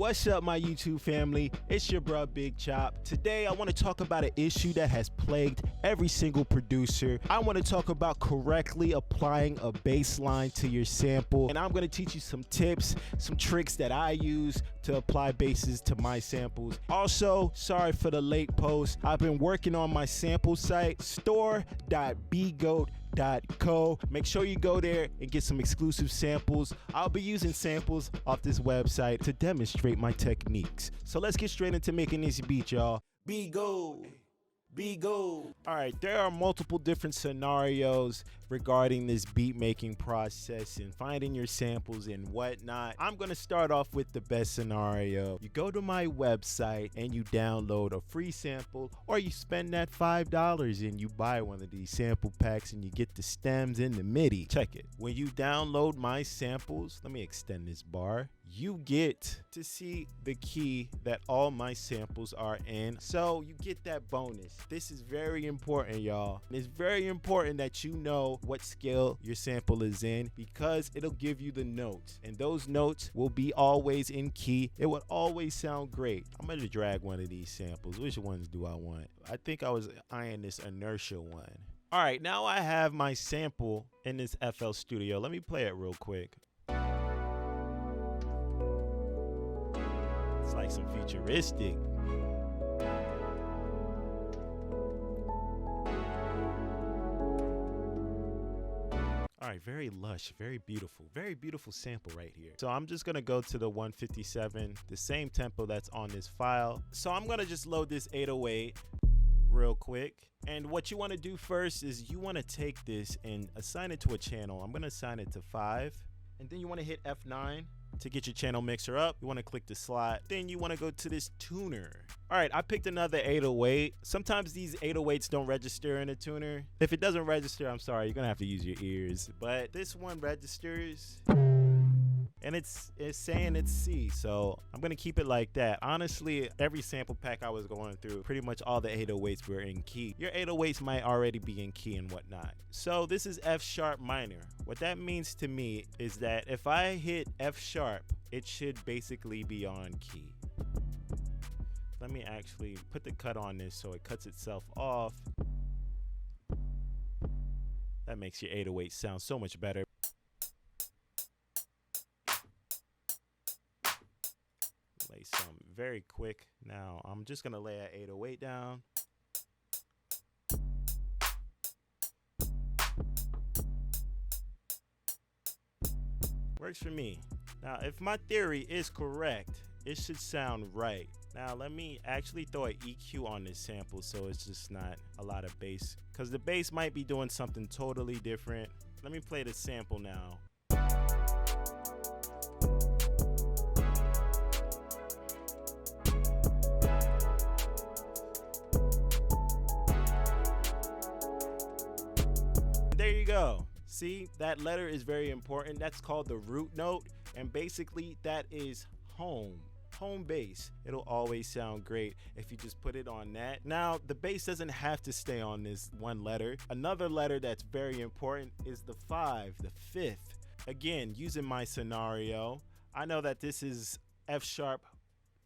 What's up, my YouTube family? It's your bro Big Chop. Today I want to talk about an issue that has plagued every single producer. I want to talk about correctly applying a bass line to your sample, and I'm going to teach you some tips, some tricks that I use to apply basses to my samples. Also, sorry for the late post. I've been working on my sample site, store.bgoat.co. Make sure you go there and get some exclusive samples. I'll be using samples off this website to demonstrate my techniques. So let's get straight into making this beat, y'all. Be-go. All right, there are multiple different scenarios regarding this beat making process and finding your samples and whatnot. I'm gonna start off with the best scenario. You go to my website and you download a free sample, or you spend that $5 and you buy one of these sample packs and you get the stems and the MIDI. Check it. When you download my samples, let me extend this bar. You get to see the key that all my samples are in. So you get that bonus. This is very important, y'all. It's very important that you know what scale your sample is in, because it'll give you the notes, and those notes will be always in key. It will always sound great. I'm gonna drag one of these samples. Which ones do I want? I think I was eyeing this inertia one. All right, now I have my sample in this FL Studio. Let me play it real quick. It's like some futuristic. All right, very lush, very beautiful sample right here. So I'm just gonna go to the 157, the same tempo that's on this file. So I'm gonna just load this 808 real quick. And what you wanna do first is you wanna take this and assign it to a channel. I'm gonna assign it to 5. And then you wanna hit F9 to get your channel mixer up. You wanna click the slot. Then you wanna go to this tuner. All right, I picked another 808. Sometimes these 808s don't register in a tuner. If it doesn't register, I'm sorry, you're gonna have to use your ears. But this one registers, and it's saying it's C, so I'm gonna keep it like that. Honestly, every sample pack I was going through, pretty much all the 808s were in key. Your 808s might already be in key and whatnot. So this is F sharp minor. What that means to me is that if I hit F sharp, it should basically be on key. Let me actually put the cut on this so it cuts itself off. That makes your 808 sound so much better. Lay some very quick. Now I'm just gonna lay an 808 down. Works for me. Now if my theory is correct, it should sound right. Now let me actually throw an EQ on this sample so it's just not a lot of bass, because the bass might be doing something totally different. Let me play the sample now. There you go. See, that letter is very important. That's called the root note, and basically that is home bass. It'll always sound great if you just put it on that. Now the bass doesn't have to stay on this one letter. Another letter that's very important is the 5, the 5th. Again, using my scenario, I know that this is F sharp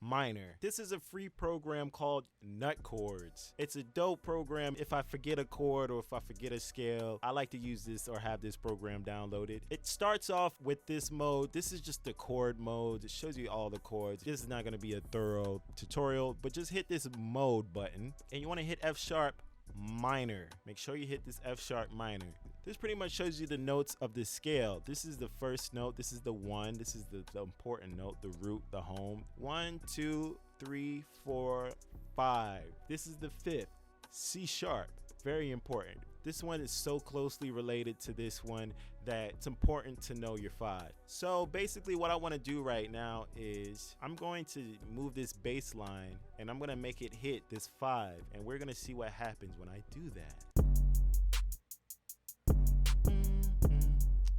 minor. This is a free program called Nut Chords. It's a dope program. If I forget a chord or if I forget a scale, I like to use this or have this program downloaded. It starts off with this mode. This is just the chord mode. It shows you all the chords. This is not going to be a thorough tutorial, but just hit this mode button and you want to hit F sharp minor. Make sure you hit this F sharp minor. This pretty much shows you the notes of the scale. This is the first note. This is the 1. This is the important note, the root, the home. 1, 2, 3, 4, 5. This is the 5th, C sharp. Very important. This one is so closely related to this one that it's important to know your 5. So basically what I want to do right now is I'm going to move this bass line and I'm going to make it hit this 5, and we're going to see what happens when I do that.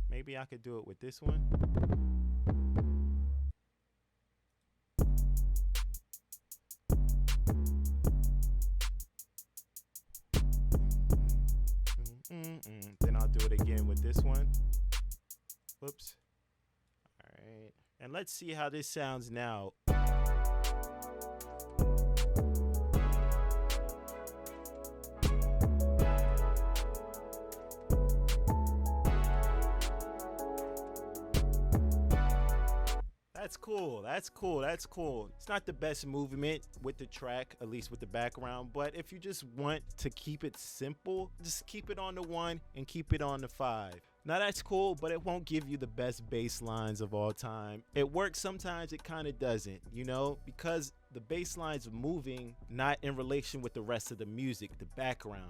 Maybe I could do it with this one. Then I'll do it again with this one. Whoops. All right. And let's see how this sounds now. That's cool. That's cool. That's cool. It's not the best movement with the track, at least with the background, but if you just want to keep it simple, just keep it on the 1 and keep it on the 5. Now that's cool, but it won't give you the best bass lines of all time. It works sometimes, it kind of doesn't, because the bass line's moving not in relation with the rest of the music, the background.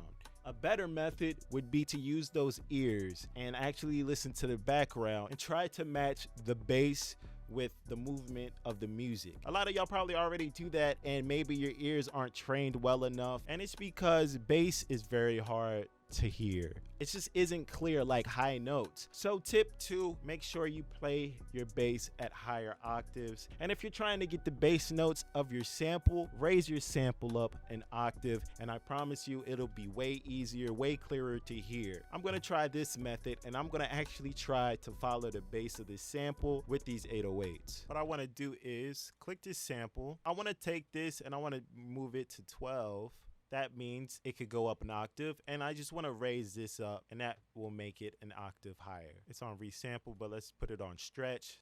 A better method would be to use those ears and actually listen to the background and try to match the bass with the movement of the music. A lot of y'all probably already do that, and maybe your ears aren't trained well enough, and it's because bass is very hard to hear. It just isn't clear like high notes. So tip 2, make sure you play your bass at higher octaves. And if you're trying to get the bass notes of your sample, raise your sample up an octave, and I promise you it'll be way easier, way clearer to hear. I'm gonna try this method, and I'm gonna actually try to follow the bass of this sample with these 808s. What I wanna do is click this sample. I wanna take this and I wanna move it to 12. That means it could go up an octave, and I just want to raise this up, and that will make it an octave higher. It's on resample, but let's put it on stretch.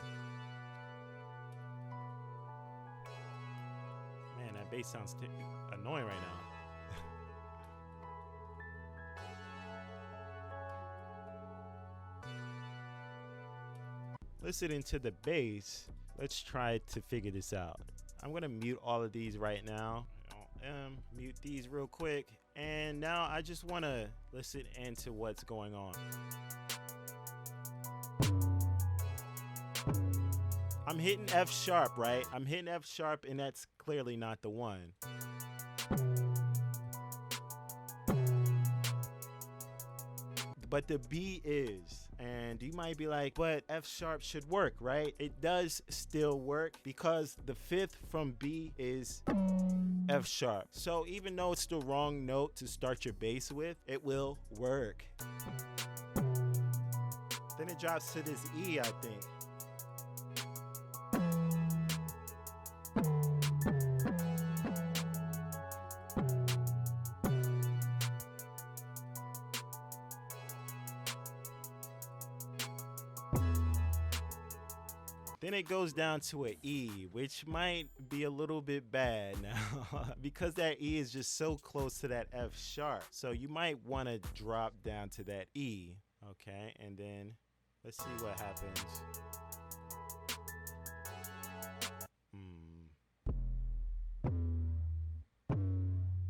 Man, that bass sounds annoying right now. Listening to the bass, let's try to figure this out. I'm going to mute all of these right now. Mute these real quick, and now I just want to listen into what's going on. I'm hitting F sharp, right? I'm hitting F sharp, and that's clearly not the 1. But the B is, and you might be like, but F sharp should work, right? It does still work because the 5th from B is F sharp. So even though it's the wrong note to start your bass with, it will work. Then it drops to this E, I think. Then it goes down to an E, which might be a little bit bad now because that E is just so close to that F sharp. So you might want to drop down to that E, okay? And then let's see what happens.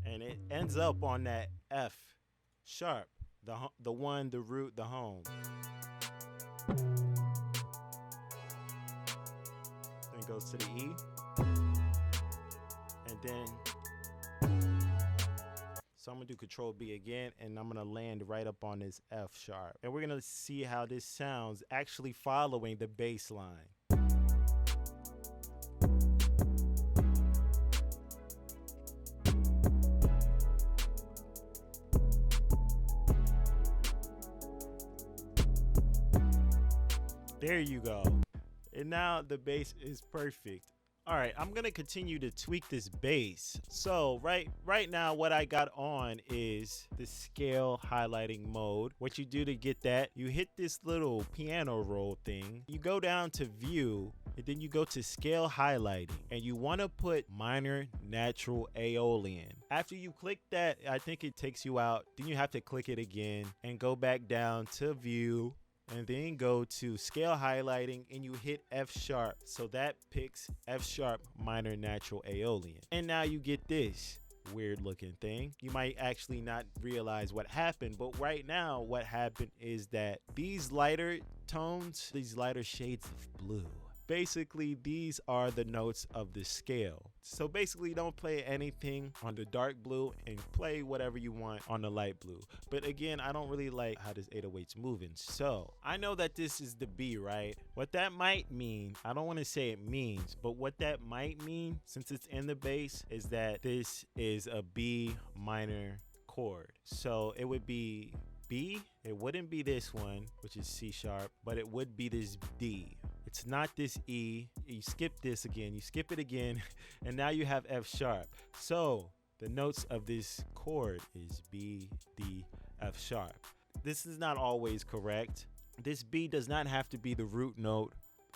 And it ends up on that F sharp, the 1, the root, the home. Goes to the E, and then so I'm gonna do Control B again, and I'm gonna land right up on this F sharp, and we're gonna see how this sounds actually following the bass line. There you go. And now the bass is perfect. All right, I'm gonna continue to tweak this bass. So right now what I got on is the scale highlighting mode. What you do to get that, you hit this little piano roll thing, you go down to view, and then you go to scale highlighting, and you wanna put minor natural Aeolian. After you click that, I think it takes you out, then you have to click it again and go back down to view, and then go to scale highlighting, and you hit F sharp. So that picks F sharp minor natural Aeolian. And now you get this weird looking thing. You might actually not realize what happened, but right now what happened is that these lighter tones, these lighter shades of blue, basically these are the notes of the scale. So basically don't play anything on the dark blue and play whatever you want on the light blue. But again, I don't really like how this 808's moving. So I know that this is the B, right? What that might mean, I don't want to say it means, but what that might mean, since it's in the bass, is that this is a B minor chord. So it would be B, it wouldn't be this one, which is C sharp, but it would be this D. It's not this E. You skip this again, you skip it again, and now you have F sharp. So the notes of this chord is B, D, F sharp. This is not always correct. This B does not have to be the root note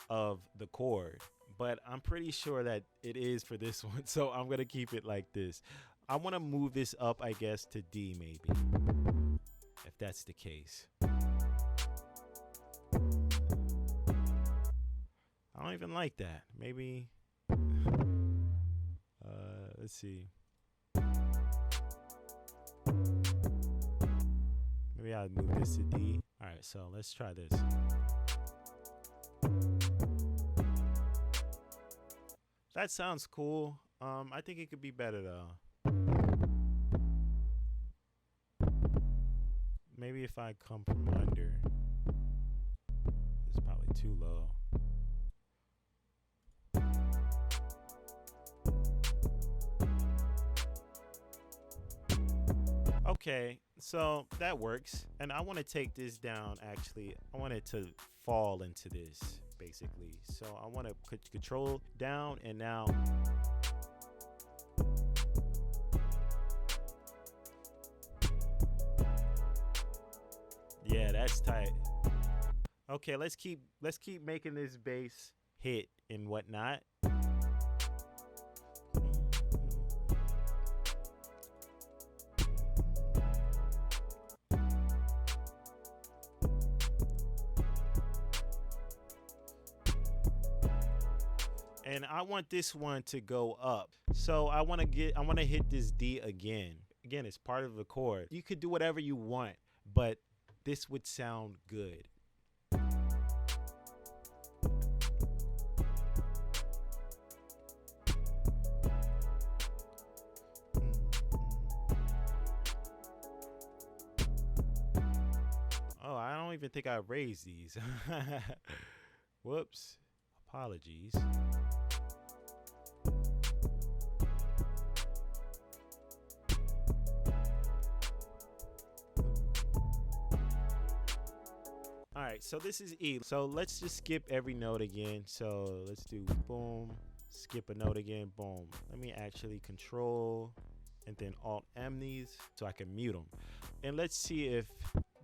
of the chord, but I'm pretty sure that it is for this one. So I'm going to keep it like this. I want to move this up, I guess, to D maybe, if that's the case. I don't even like that. Maybe, let's see. Maybe I'll move this to D. All right, so let's try this. That sounds cool. I think it could be better though. Maybe if I come from under. It's probably too low. Okay, so that works. And I want to take this down, actually. I want it to fall into this, basically. So I want to put control down, and now... Yeah, that's tight. Okay, let's keep making this bass hit and whatnot. And I want this one to go up. So I want to hit this D again. Again, it's part of the chord. You could do whatever you want, but this would sound good. Oh, I don't even think I raised these. Whoops. Apologies. All right, so this is E. So let's just skip every note again. So let's do boom, skip a note again, boom. Let me actually control and then Alt M these so I can mute them. And let's see if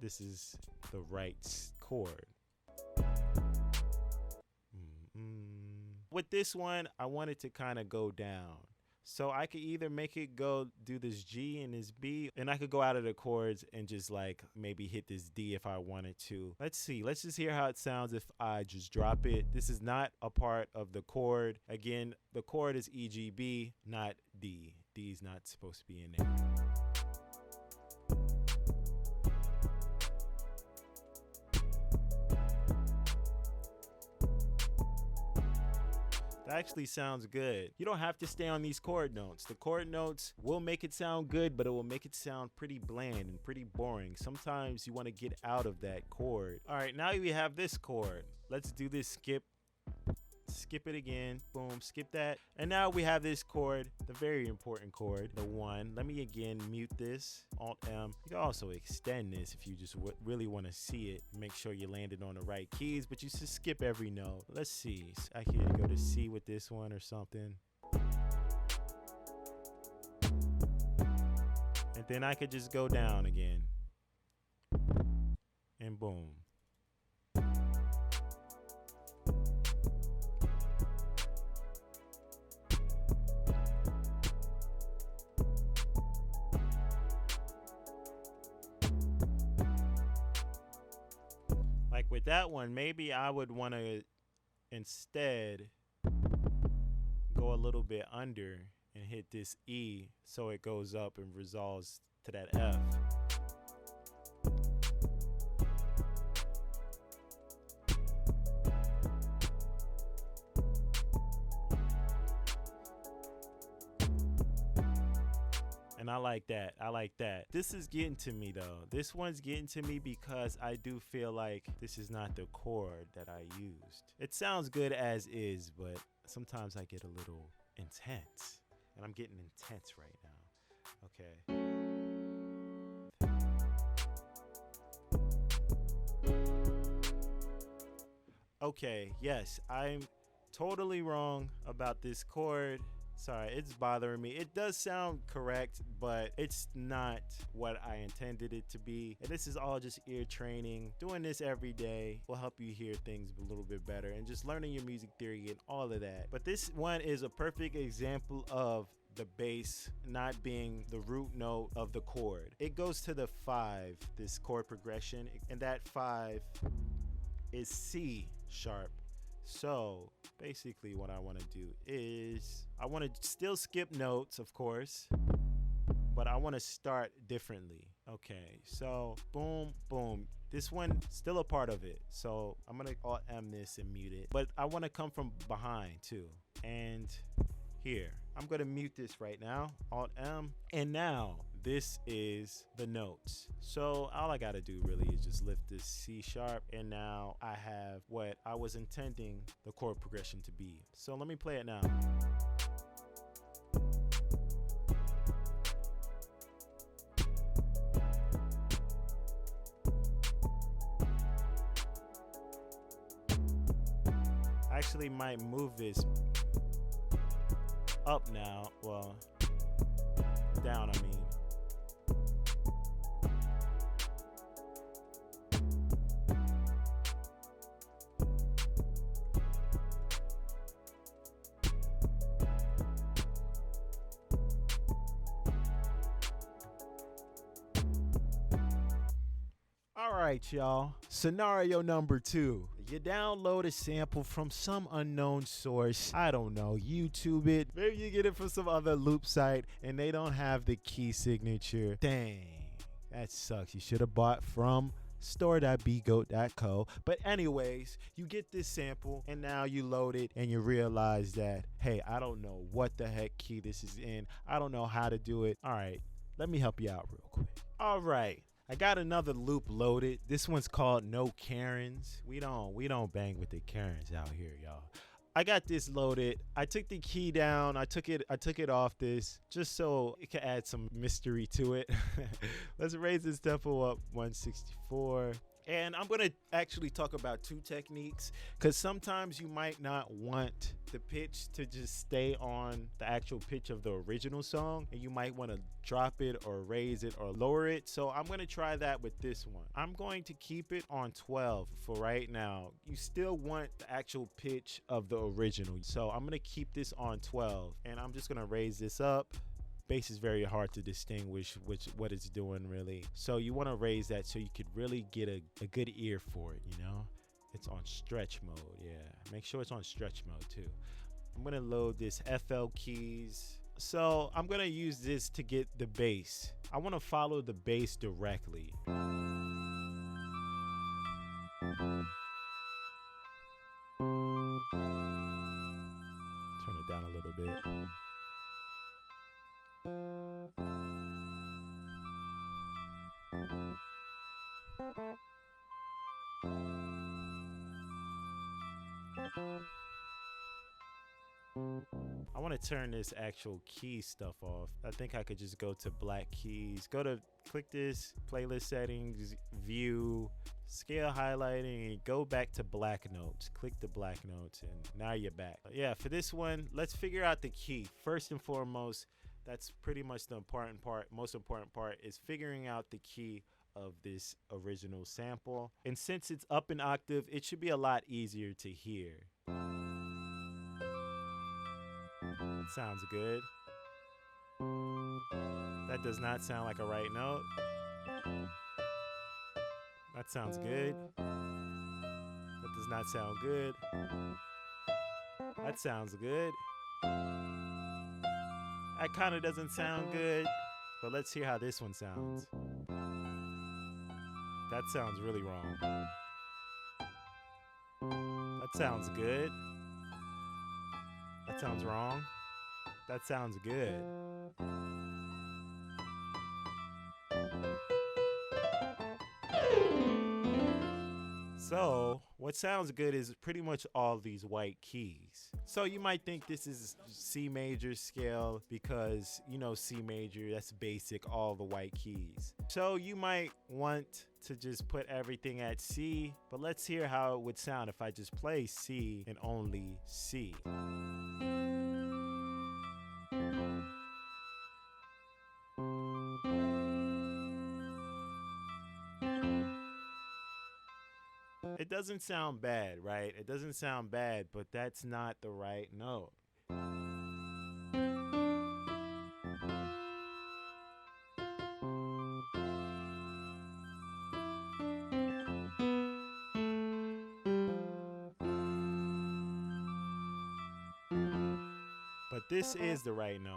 this is the right chord. With this one, I want it to kind of go down. So I could either make it go do this G and this B, and I could go out of the chords and just like maybe hit this D if I wanted to. Let's see. Let's just hear how it sounds if I just drop it. This is not a part of the chord. Again, the chord is E, G, B, not D. D is not supposed to be in there. That actually sounds good. You don't have to stay on these chord notes. The chord notes will make it sound good, but it will make it sound pretty bland and pretty boring. Sometimes you want to get out of that chord. All right, now we have this chord. Let's do this skip. Skip it again. Boom, skip that. And now we have this chord, the very important chord, the 1. Let me again mute this. Alt M. You can also extend this if you just really want to see it. Make sure you landed on the right keys, but you just skip every note. Let's see. I can go to C with this one or something. And then I could just go down again. And boom. Like with that one, maybe I would want to instead go a little bit under and hit this E so it goes up and resolves to that F. And I like that. I like that. This is getting to me though. This one's getting to me because I do feel like this is not the chord that I used. It sounds good as is, but sometimes I get a little intense. And I'm getting intense right now. Okay. Okay, yes, I'm totally wrong about this chord. Sorry, it's bothering me. It does sound correct, but it's not what I intended it to be. And this is all just ear training. Doing this every day will help you hear things a little bit better and just learning your music theory and all of that. But this one is a perfect example of the bass not being the root note of the chord. It goes to the 5, this chord progression, and that 5 is C sharp. So basically what I want to do is I want to still skip notes, of course, but I want to start differently. Okay, so boom, boom. This one still a part of it, so I'm gonna Alt M this and mute it, but I want to come from behind too. And here, I'm gonna mute this right now, Alt M, and now this is the notes. So all I gotta do really is just lift this C sharp, and now I have what I was intending the chord progression to be. So let me play it now. I actually might move this up now, well, down I mean. All right, y'all. Scenario number 2. You download a sample from some unknown source. I don't know, YouTube it. Maybe you get it from some other loop site and they don't have the key signature. Dang, that sucks. You should have bought from store.bgoat.co. But anyways, you get this sample and now you load it and you realize that, hey, I don't know what the heck key this is in. I don't know how to do it. All right, let me help you out real quick. All right. I got another loop loaded. This one's called No Karens. We don't bang with the Karens out here, y'all. I got this loaded. I took the key down. I took it off this just so it could add some mystery to it. Let's raise this tempo up 164. And I'm gonna actually talk about 2 techniques, because sometimes you might not want the pitch to just stay on the actual pitch of the original song, and you might want to drop it or raise it or lower it. So I'm gonna try that with this one. I'm going to keep it on 12 for right now. You still want the actual pitch of the original, so I'm gonna keep this on 12, and I'm just gonna raise this up. Bass is very hard to distinguish what it's doing really. So you want to raise that so you could really get a good ear for it, you know? It's on stretch mode, yeah. Make sure it's on stretch mode too. I'm gonna load this FL keys. So I'm gonna use this to get the bass. I want to follow the bass directly. Turn it down a little bit. I want to turn this actual key stuff off. I think I could just go to black keys. Click this, playlist settings, view, scale highlighting, and go back to black notes. Click the black notes, and now you're back. Yeah, for this one, let's figure out the key. First and foremost, that's pretty much the important part. Most important part is figuring out the key of this original sample. And since it's up an octave, it should be a lot easier to hear. Sounds good. That does not sound like a right note. That sounds good. That does not sound good. That sounds good. That kind of doesn't sound good, but let's hear how this one sounds. That sounds really wrong. That sounds good. That sounds wrong. That sounds good. So what sounds good is pretty much all these white keys. So you might think this is C major scale because, you know, C major, that's basic, all the white keys. So you might want to just put everything at C, but let's hear how it would sound if I just play C and only C. It doesn't sound bad, right? It doesn't sound bad, but that's not the right note. But this is the right note.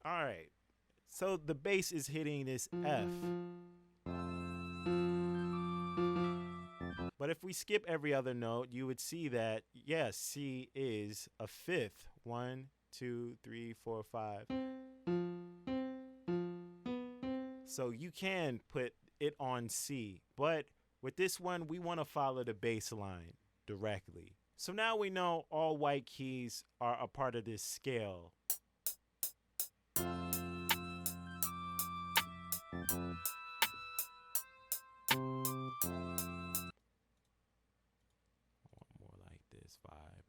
All right. So the bass is hitting this F. But if we skip every other note, you would see that, yes, C is a fifth. 1, 2, 3, 4, 5. So you can put it on C. But with this one, we want to follow the bass line directly. So now we know all white keys are a part of this scale. More like this vibe.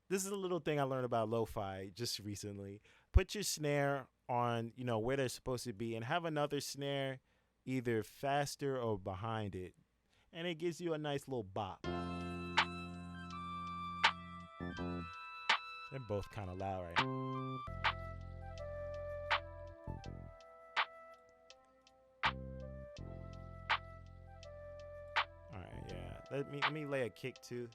This is a little thing I learned about lo-fi just recently. Put your snare on, where they're supposed to be and have another snare either faster or behind it. And it gives you a nice little bop. They're both kind of loud right now. All right, yeah. Let me lay a kick too.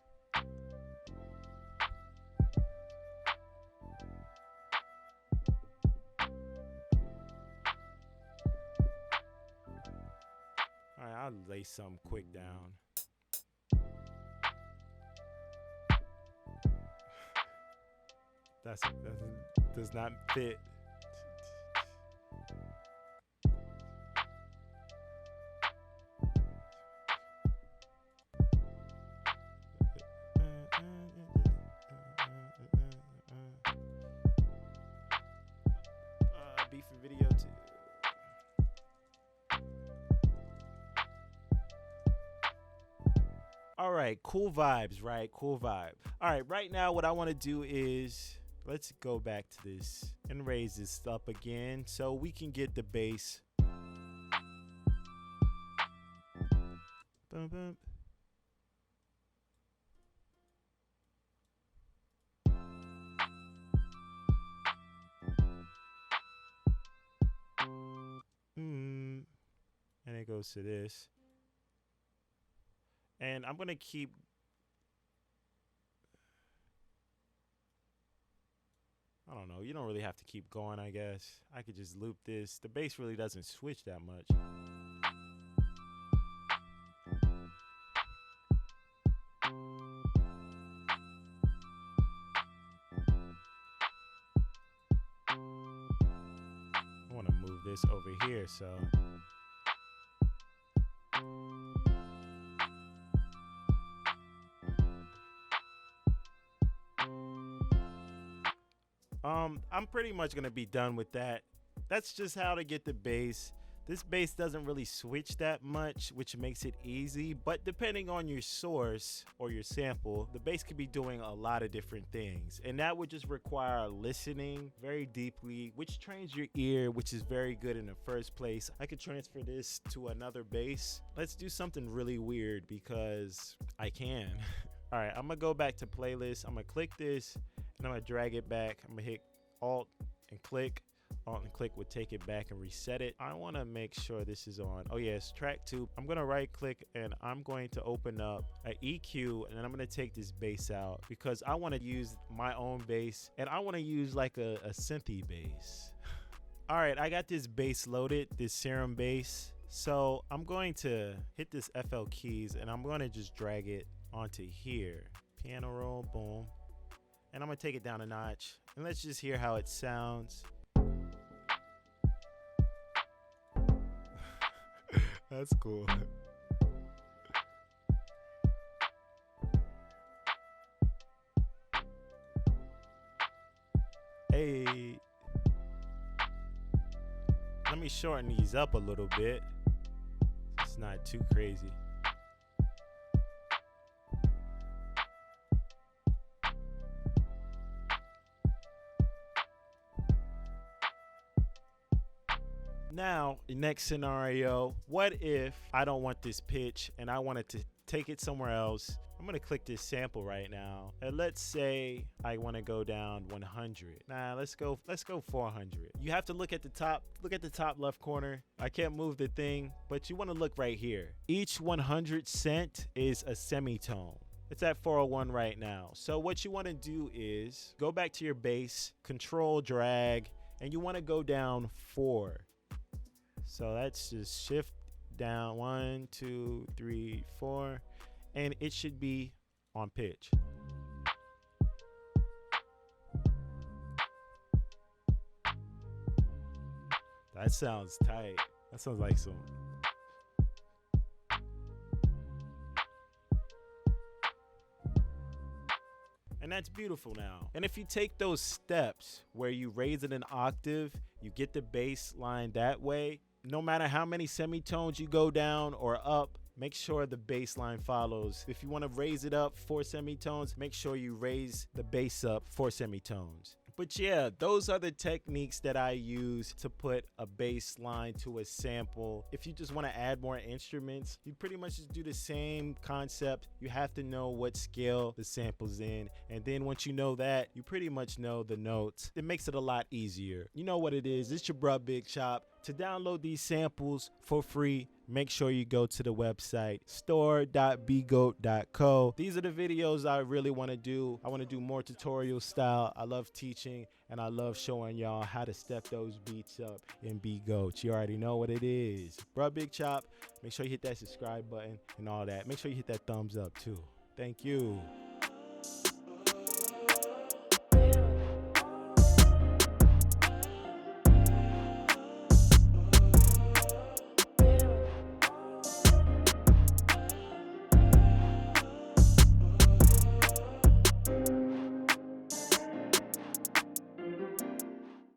All right, I'll lay some quick down. That does not fit. Beef and video too. All right, cool vibes, right? Cool vibe. All right, right now what I want to do is let's go back to this and raise this up again so we can get the bass. Boom, boom. And it goes to this. And I'm going to keep. I don't know. You don't really have to keep going, I guess. I could just loop this. The bass really doesn't switch that much. I want to move this over here, so. I'm pretty much going to be done with that. That's just how to get the bass. This bass doesn't really switch that much, which makes it easy. But depending on your source or your sample, the bass could be doing a lot of different things. And that would just require listening very deeply, which trains your ear, which is very good in the first place. I could transfer this to another bass. Let's do something really weird because I can. All right, I'm going to go back to playlist. I'm going to click this and I'm going to drag it back. I'm going to hit Alt and click. Alt and click would take it back and reset it. I want to make sure this is on. Oh yes, track 2. I'm going to right click and I'm going to open up an EQ and then I'm going to take this bass out because I want to use my own bass and I want to use like a synthy bass. All right, I got this bass loaded, this Serum bass. So I'm going to hit this FL keys and I'm going to just drag it onto here. Piano roll, boom. And I'm going to take it down a notch and let's just hear how it sounds. That's cool. Hey. Let me shorten these up a little bit. It's not too crazy. Now, next scenario, what if I don't want this pitch and I wanted to take it somewhere else? I'm gonna click this sample right now, and let's say I want to go down 100. Nah, let's go 400. You have to look at the top left corner. I can't move the thing, but you want to look right here. Each 100 cent is a semitone. It's at 401 right now. So what you want to do is go back to your bass, control drag, and you want to go down 4. So that's just shift down 1, 2, 3, 4. And it should be on pitch. That sounds tight. That sounds like some. And that's beautiful now. And if you take those steps where you raise it an octave, you get the bass line that way, no matter how many semitones you go down or up, make sure the bass line follows. If you want to raise it up 4 semitones, make sure you raise the bass up 4 semitones. But yeah, those are the techniques that I use to put a bass line to a sample. If you just want to add more instruments, you pretty much just do the same concept. You have to know what scale the sample's in. And then once you know that, you pretty much know the notes. It makes it a lot easier. You know what it is. It's your bruh Big Chop. To download these samples for free, make sure you go to the website store.bgoat.co. These are the videos I really want to do. I want to do more tutorial style. I love teaching and I love showing y'all how to step those beats up in BGoat. You already know what it is. Bruh Big Chop. Make sure you hit that subscribe button and all that. Make sure you hit that thumbs up too. Thank you.